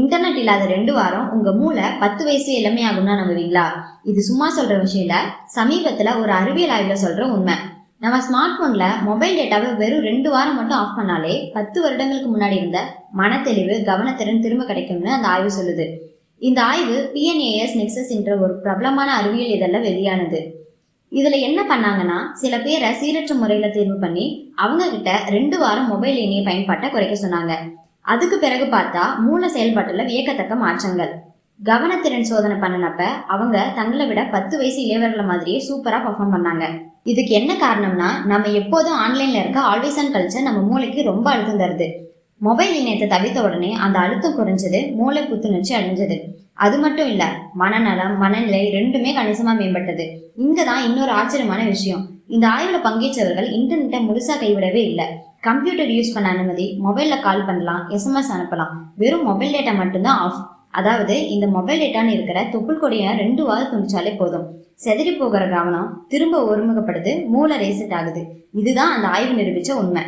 Internet இல்லாத 2 வாரம் உங்க மூளை 10 வயசு இளமையாகும்னா நம்புவீங்களா? இது சும்மா சொல்ற விஷயம் இல்ல, சமீபத்துல ஒரு அறிவியல் ஆய்வுல சொல்ற உண்மை. நம்ம ஸ்மார்ட் போன்ல மொபைல் டேட்டாவை வெறும் 2 வாரம் மட்டும் ஆஃப் பண்ணாலே 10 வருடங்களுக்கு முன்னாடி இருந்த மனத்தெளிவு, கவனத்திறன் திரும்ப கிடைக்கும்னு அந்த ஆய்வு சொல்லுது. இந்த ஆய்வு PNAS நெக்சஸ் என்ற ஒரு பிரபலமான அறிவியல் இதழில் வெளியானது. இதுல என்ன பண்ணாங்கன்னா, சில பேரை சீரற்ற முறையில தேர்வு பண்ணி அவங்க கிட்ட 2 வாரம் மொபைல் இணைய பயன்பாட்டை குறைக்க சொன்னாங்க. அதுக்கு பிறகு பார்த்தா மூளை செயல்பாட்டுல வியக்கத்தக்க மாற்றங்கள். கவனத்திறன் சோதனை பண்ணினப்ப அவங்க தங்களை விட 10 வயசு இளையவர்களை மாதிரியே சூப்பரா பர்ஃபார்ம் பண்ணாங்க. இதுக்கு என்ன காரணம்னா, நம்ம எப்போதும் ஆன்லைன்ல இருக்க ஆல்வேஸ் ஆன் கல்ச்சர் நம்ம மூளைக்கு ரொம்ப அழுத்தம் தருது. மொபைல் இணையத்தை தவிர்த்த உடனே அந்த அழுத்தம் குறைஞ்சது, மூளை புத்துணர்ச்சி அடைஞ்சது. அது மட்டும் இல்ல, மனநலம், மனநிலை ரெண்டுமே கணிசமா மேம்பட்டது. இங்கதான் இன்னொரு ஆச்சரியமான விஷயம். இந்த ஆய்வுல பங்கேற்றவர்கள் இன்டர்நெட்டை முழுசா கைவிடவே இல்லை. கம்ப்யூட்டர் யூஸ் பண்ண அனுமதி, மொபைல்ல கால் பண்ணலாம், SMS அனுப்பலாம். வெறும் மொபைல் டேட்டா மட்டும்தான் ஆஃப். அதாவது இந்த மொபைல் டேட்டான்னு இருக்கிற தொப்புள் கொடியை 2 வாரம் துணிச்சாலே போதும். செதறி போகிற கவனம் திரும்ப ஒருமுகப்படுது, மூளை ரீசெட் ஆகுது. இதுதான் அந்த ஆய்வு நிரூபிச்ச உண்மை.